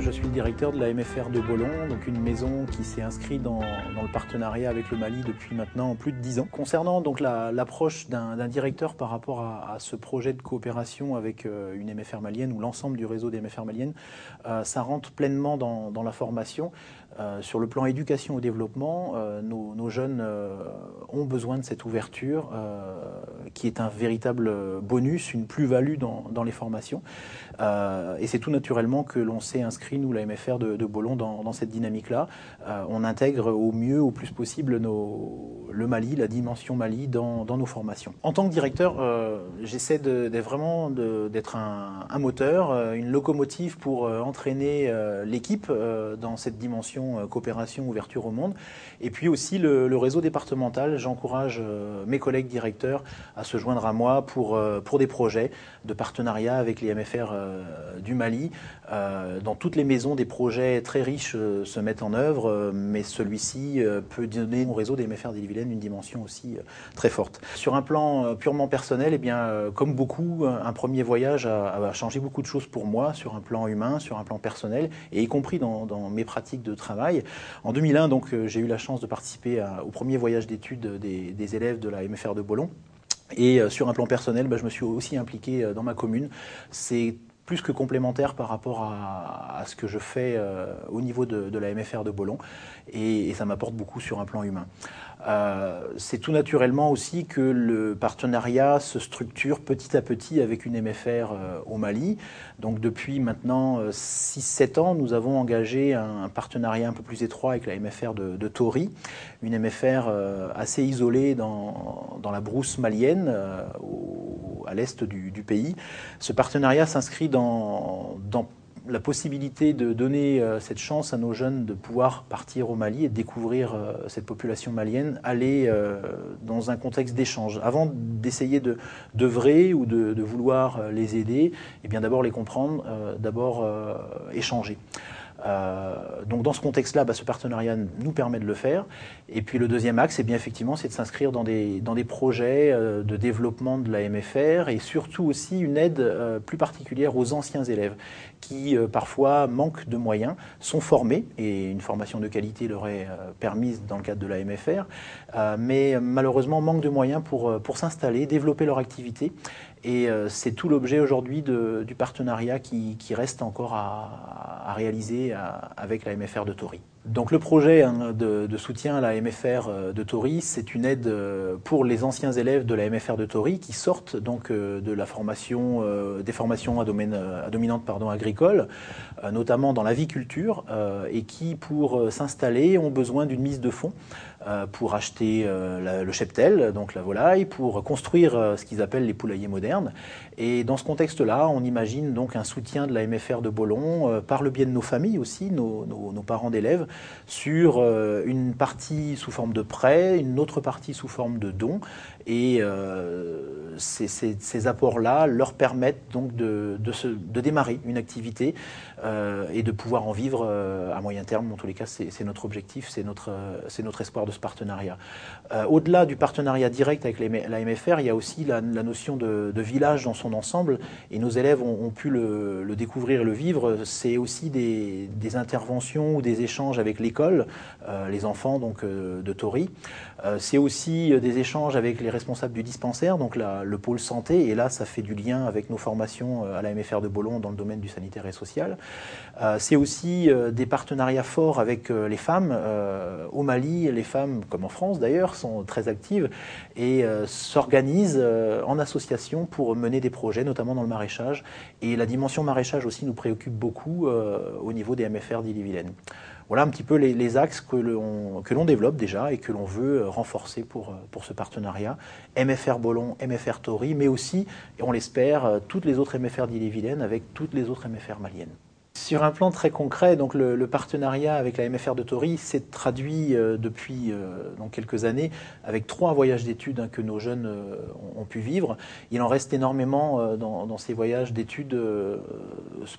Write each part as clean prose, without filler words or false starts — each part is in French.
Je suis le directeur de la MFR de Bollon, donc une maison qui s'est inscrite dans le partenariat avec le Mali depuis maintenant plus de 10 ans. Concernant donc l'approche d'un directeur par rapport à ce projet de coopération avec une MFR malienne ou l'ensemble du réseau des MFR maliennes, ça rentre pleinement dans la formation. Sur le plan éducation au développement, nos jeunes ont besoin de cette ouverture qui est un véritable bonus, une plus-value dans les formations. Et c'est tout naturellement que l'on s'est inscrit, nous, la MFR de Bollon, dans cette dynamique-là. On intègre au mieux, au plus possible, le Mali, la dimension Mali dans nos formations. En tant que directeur, j'essaie d'être un moteur, une locomotive pour entraîner l'équipe dans cette dimension coopération, ouverture au monde. Et puis aussi le réseau départemental, j'encourage mes collègues directeurs à se joindre à moi pour des projets de partenariat avec les MFR du Mali. Dans toutes les maisons, des projets très riches se mettent en œuvre, mais celui-ci peut donner au réseau des MFR d'Ille-et-Vilaine une dimension aussi très forte. Sur un plan purement personnel, eh bien, comme beaucoup, un premier voyage a changé beaucoup de choses pour moi, sur un plan humain, sur un plan personnel, et y compris dans mes pratiques de travail. En 2001, donc, j'ai eu la chance de participer au premier voyage d'études des élèves de la MFR de Bollon. Et sur un plan personnel, je me suis aussi impliqué dans ma commune. C'est plus que complémentaire par rapport à ce que je fais au niveau de la MFR de Bollon, et ça m'apporte beaucoup sur un plan humain. C'est tout naturellement aussi que le partenariat se structure petit à petit avec une MFR au Mali. Donc depuis maintenant 6-7 ans, nous avons engagé un partenariat un peu plus étroit avec la MFR de Tori, une MFR assez isolée dans la brousse malienne, à l'est du pays. Ce partenariat s'inscrit dans la possibilité de donner cette chance à nos jeunes de pouvoir partir au Mali et de découvrir cette population malienne, aller dans un contexte d'échange. Avant d'essayer d'œuvrer ou de vouloir les aider, eh bien d'abord les comprendre, d'abord échanger. Donc dans ce contexte-là, ce partenariat nous permet de le faire. Et puis le deuxième axe, eh bien, effectivement, c'est de s'inscrire dans des projets de développement de la MFR et surtout aussi une aide plus particulière aux anciens élèves qui parfois manquent de moyens, sont formés, et une formation de qualité leur est permise dans le cadre de la MFR, mais malheureusement manquent de moyens pour s'installer, développer leur activité. Et c'est tout l'objet aujourd'hui du partenariat qui reste encore à réaliser avec la MFR de Tori. Donc le projet de soutien à la MFR de Tori, c'est une aide pour les anciens élèves de la MFR de Tori qui sortent donc de la formation, des formations à dominante agricole, notamment dans l'aviculture, et qui, pour s'installer, ont besoin d'une mise de fonds pour acheter le cheptel, donc la volaille, pour construire ce qu'ils appellent les poulaillers modernes. Et dans ce contexte-là, on imagine donc un soutien de la MFR de Bollon par le biais de nos familles aussi, nos parents d'élèves, sur une partie sous forme de prêt, une autre partie sous forme de dons. Et ces apports-là leur permettent donc de démarrer une activité et de pouvoir en vivre à moyen terme. En tous les cas, c'est notre objectif, c'est notre espoir de ce partenariat. Au-delà du partenariat direct avec la MFR, il y a aussi la notion de village dans son ensemble, et nos élèves ont pu le découvrir et le vivre. C'est aussi des interventions ou des échanges avec l'école, les enfants donc, de Tori. C'est aussi des échanges avec les responsables du dispensaire, donc le pôle santé, et là ça fait du lien avec nos formations à la MFR de Bollon dans le domaine du sanitaire et social. C'est aussi des partenariats forts avec les femmes. Au Mali, les femmes, comme en France d'ailleurs, sont très actives et s'organisent en association pour mener des projets, notamment dans le maraîchage. Et la dimension maraîchage aussi nous préoccupe beaucoup au niveau des MFR d'Ille-et-Vilaine. Voilà un petit peu les axes que l'on développe déjà et que l'on veut renforcer pour ce partenariat. MFR Bollon, MFR Tori, mais aussi, et on l'espère, toutes les autres MFR d'Ille-et-Vilaine avec toutes les autres MFR maliennes. Sur un plan très concret, donc le partenariat avec la MFR de Tori s'est traduit depuis donc quelques années avec 3 voyages d'études que nos jeunes ont pu vivre. Il en reste énormément dans ces voyages d'études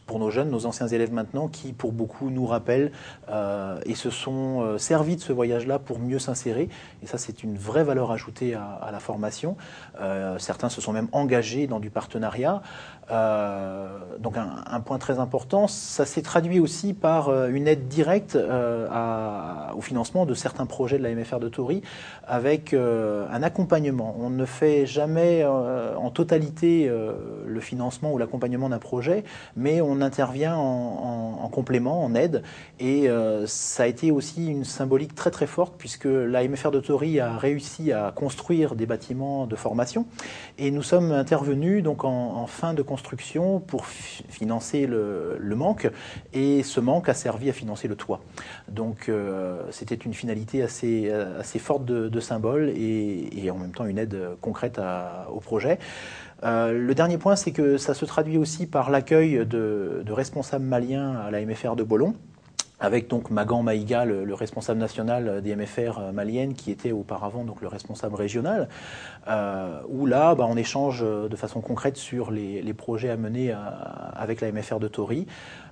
pour nos jeunes, nos anciens élèves maintenant, qui pour beaucoup nous rappellent et se sont servis de ce voyage-là pour mieux s'insérer. Et ça, c'est une vraie valeur ajoutée à la formation. Certains se sont même engagés dans du partenariat. Donc un point très important, ça s'est traduit aussi par une aide directe au financement de certains projets de la MFR de Tory avec un accompagnement. On ne fait jamais en totalité le financement ou l'accompagnement d'un projet, mais on intervient en complément, en aide. Et ça a été aussi une symbolique très très forte puisque la MFR de Tory a réussi à construire des bâtiments de formation et nous sommes intervenus donc en fin de construction pour financer le manque, et ce manque a servi à financer le toit. Donc c'était une finalité assez forte de symbole et en même temps une aide concrète au projet. Le dernier point, c'est que ça se traduit aussi par l'accueil de responsables maliens à la MFR de Bolon, avec donc Magan Maïga, le responsable national des MFR maliennes, qui était auparavant donc le responsable régional, où là, on échange de façon concrète sur les projets à mener avec la MFR de Tory.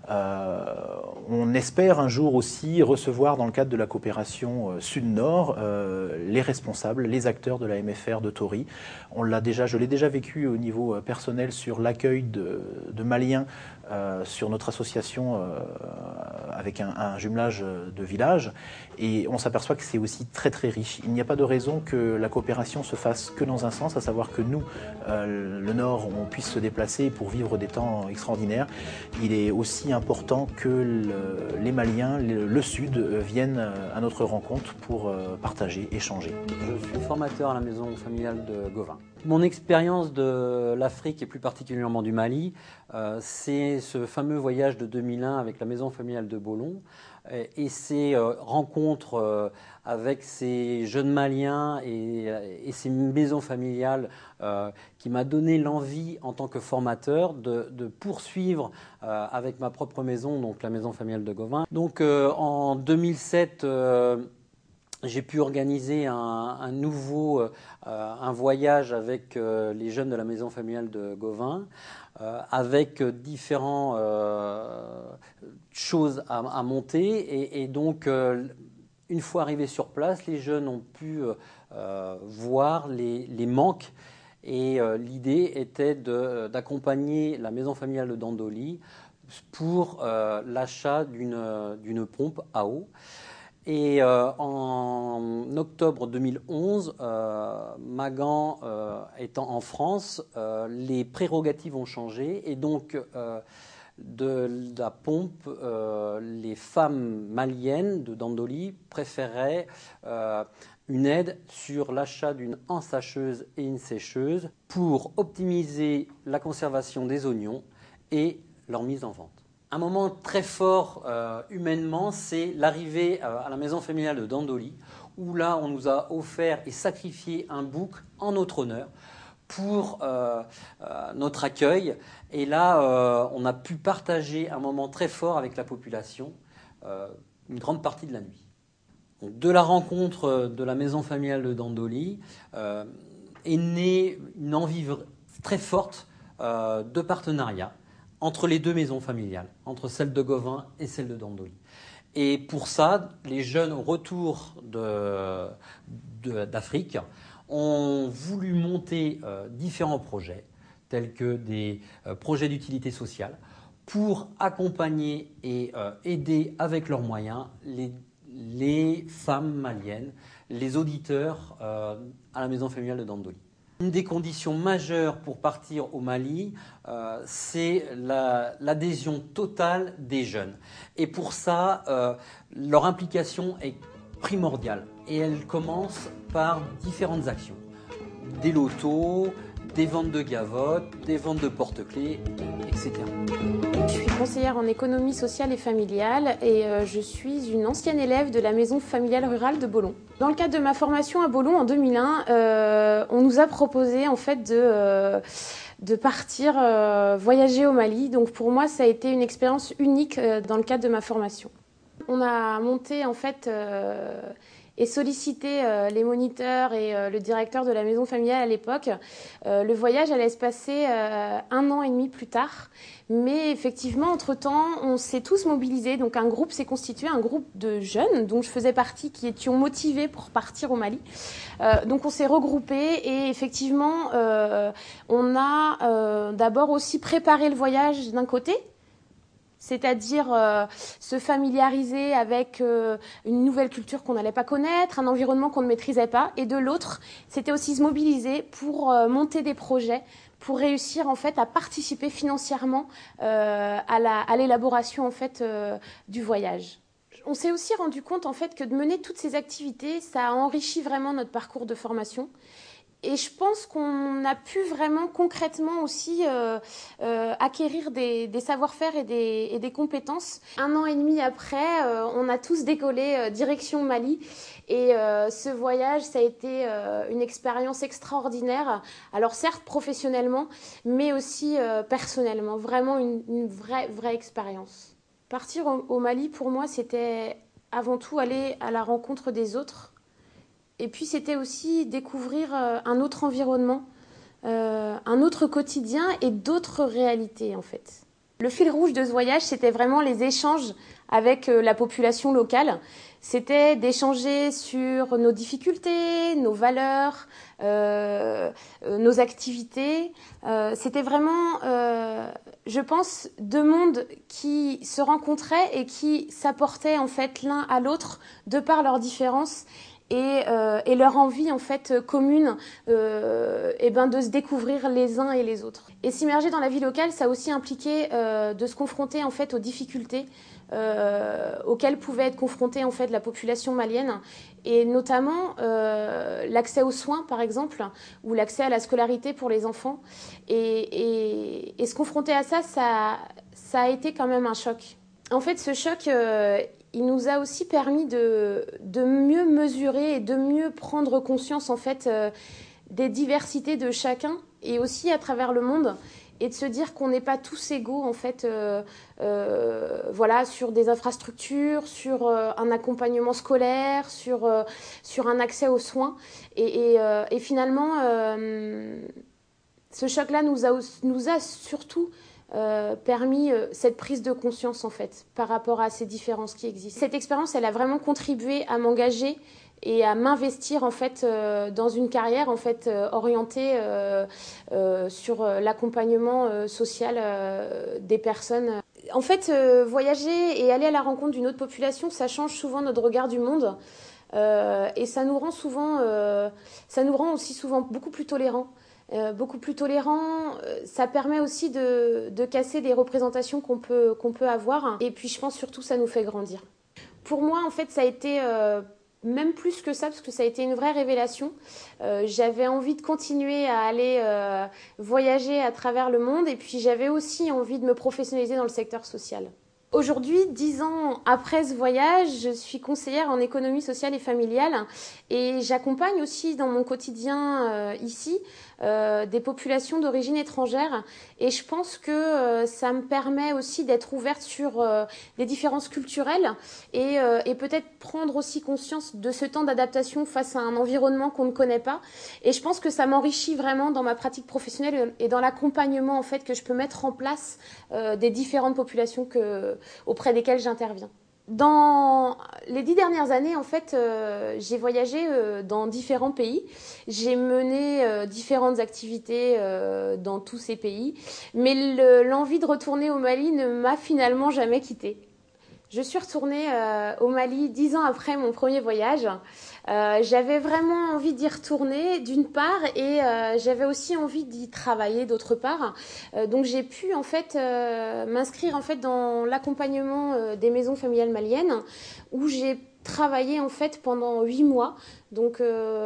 On espère un jour aussi recevoir, dans le cadre de la coopération Sud-Nord, les responsables, les acteurs de la MFR de Tory. Je l'ai déjà vécu au niveau personnel sur l'accueil de Maliens sur notre association avec un jumelage de villages, et on s'aperçoit que c'est aussi très très riche. Il n'y a pas de raison que la coopération se fasse que dans un sens, à savoir que nous, le Nord, on puisse se déplacer pour vivre des temps extraordinaires. Il est aussi important que les Maliens, le Sud, viennent à notre rencontre pour partager, échanger. Je suis formateur à la maison familiale de Gauvin. Mon expérience de l'Afrique et plus particulièrement du Mali, c'est ce fameux voyage de 2001 avec la maison familiale de Bolon et ces rencontres avec ces jeunes Maliens et ces maisons familiales qui m'a donné l'envie en tant que formateur de poursuivre avec ma propre maison, donc la maison familiale de Gauvin. Donc en 2007, j'ai pu organiser un voyage avec les jeunes de la maison familiale de Gauvin, avec différentes choses à monter. Et donc, une fois arrivés sur place, les jeunes ont pu voir les manques. Et l'idée était d'accompagner la maison familiale de Dandoli pour l'achat d'une pompe à eau. Et en octobre 2011, Magan étant en France, les prérogatives ont changé et donc de la pompe, les femmes maliennes de Dandoli préféraient une aide sur l'achat d'une ensacheuse et une sécheuse pour optimiser la conservation des oignons et leur mise en vente. Un moment très fort humainement, c'est l'arrivée à la maison familiale de Dandoli, où là, on nous a offert et sacrifié un bouc en notre honneur pour notre accueil. Et là, on a pu partager un moment très fort avec la population, une grande partie de la nuit. Donc, de la rencontre de la maison familiale de Dandoli est née une envie très forte de partenariat entre les deux maisons familiales, entre celle de Gauvin et celle de Dandoli. Et pour ça, les jeunes au retour d'Afrique ont voulu monter différents projets, tels que des projets d'utilité sociale, pour accompagner et aider avec leurs moyens les femmes maliennes, les auditeurs à la maison familiale de Dandoli. Une des conditions majeures pour partir au Mali, c'est l'adhésion totale des jeunes. Et pour ça, leur implication est primordiale. Et elle commence par différentes actions. Des lotos, des ventes de gavottes, des ventes de porte-clés, etc. Je suis conseillère en économie sociale et familiale et je suis une ancienne élève de la maison familiale rurale de Bolon. Dans le cadre de ma formation à Bolon en 2001, on nous a proposé en fait de partir voyager au Mali. Donc pour moi, ça a été une expérience unique dans le cadre de ma formation. On a monté en fait et sollicité les moniteurs et le directeur de la maison familiale à l'époque. Le voyage allait se passer 1 an et demi plus tard. Mais effectivement, entre-temps, on s'est tous mobilisés. Donc un groupe s'est constitué, un groupe de jeunes dont je faisais partie, qui étions motivés pour partir au Mali. Donc on s'est regroupés et effectivement, on a d'abord aussi préparé le voyage d'un côté. c'est-à-dire se familiariser avec une nouvelle culture qu'on n'allait pas connaître, un environnement qu'on ne maîtrisait pas. Et de l'autre, c'était aussi se mobiliser pour monter des projets, pour réussir en fait à participer financièrement à l'élaboration en fait du voyage. On s'est aussi rendu compte en fait que de mener toutes ces activités, ça a enrichi vraiment notre parcours de formation. Et je pense qu'on a pu vraiment concrètement aussi acquérir des savoir-faire et des compétences. 1 an et demi après, on a tous décollé direction Mali. Et ce voyage, ça a été une expérience extraordinaire. Alors certes professionnellement, mais aussi personnellement. Vraiment une vraie expérience. Partir au Mali, pour moi, c'était avant tout aller à la rencontre des autres. Et puis c'était aussi découvrir un autre environnement, un autre quotidien et d'autres réalités en fait. Le fil rouge de ce voyage, c'était vraiment les échanges avec la population locale. C'était d'échanger sur nos difficultés, nos valeurs, nos activités. C'était vraiment, je pense, 2 mondes qui se rencontraient et qui s'apportaient en fait l'un à l'autre de par leurs différences. Et leur envie en fait commune de se découvrir les uns et les autres. Et s'immerger dans la vie locale, ça a aussi impliqué de se confronter en fait aux difficultés auxquelles pouvait être confrontée en fait la population malienne, et notamment l'accès aux soins par exemple, ou l'accès à la scolarité pour les enfants. Et se confronter à ça a été quand même un choc. En fait, ce choc, il nous a aussi permis de mieux mesurer et de mieux prendre conscience en fait des diversités de chacun, et aussi à travers le monde, et de se dire qu'on n'est pas tous égaux en fait, sur des infrastructures, sur un accompagnement scolaire, sur un accès aux soins. Et finalement, ce choc-là nous a surtout permis cette prise de conscience en fait par rapport à ces différences qui existent. Cette expérience, elle a vraiment contribué à m'engager et à m'investir en fait dans une carrière en fait orientée sur l'accompagnement social des personnes. En fait, voyager et aller à la rencontre d'une autre population, ça change souvent notre regard du monde, et ça nous rend aussi souvent beaucoup plus tolérants. Ça permet aussi de casser des représentations qu'on peut avoir. Et puis je pense surtout ça nous fait grandir. Pour moi, en fait, ça a été même plus que ça, parce que ça a été une vraie révélation. J'avais envie de continuer à aller voyager à travers le monde, et puis j'avais aussi envie de me professionnaliser dans le secteur social. Aujourd'hui, 10 ans après ce voyage, je suis conseillère en économie sociale et familiale, et j'accompagne aussi dans mon quotidien ici des populations d'origine étrangère, et je pense que ça me permet aussi d'être ouverte sur des différences culturelles et peut-être prendre aussi conscience de ce temps d'adaptation face à un environnement qu'on ne connaît pas. Et je pense que ça m'enrichit vraiment dans ma pratique professionnelle et dans l'accompagnement en fait que je peux mettre en place des différentes populations auprès desquelles j'interviens. Dans les 10 dernières années, en fait, j'ai voyagé dans différents pays. J'ai mené différentes activités dans tous ces pays. Mais l'envie de retourner au Mali ne m'a finalement jamais quittée. Je suis retournée au Mali 10 ans après mon premier voyage. J'avais vraiment envie d'y retourner d'une part, et j'avais aussi envie d'y travailler d'autre part. Donc j'ai pu en fait m'inscrire en fait dans l'accompagnement des maisons familiales maliennes, où j'ai travaillé en fait pendant 8 mois, donc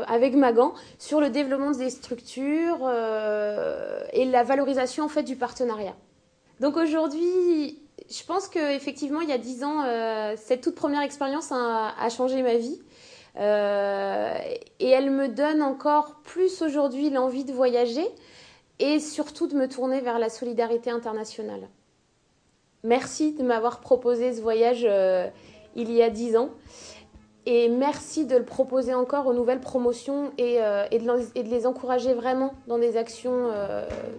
avec Magan, sur le développement des structures et la valorisation en fait du partenariat. Donc aujourd'hui, je pense qu'effectivement, il y a 10 ans, cette toute première expérience a changé ma vie. Et elle me donne encore plus aujourd'hui l'envie de voyager et surtout de me tourner vers la solidarité internationale. Merci de m'avoir proposé ce voyage il y a 10 ans. Et merci de le proposer encore aux nouvelles promotions et de les encourager vraiment dans des actions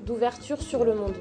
d'ouverture sur le monde.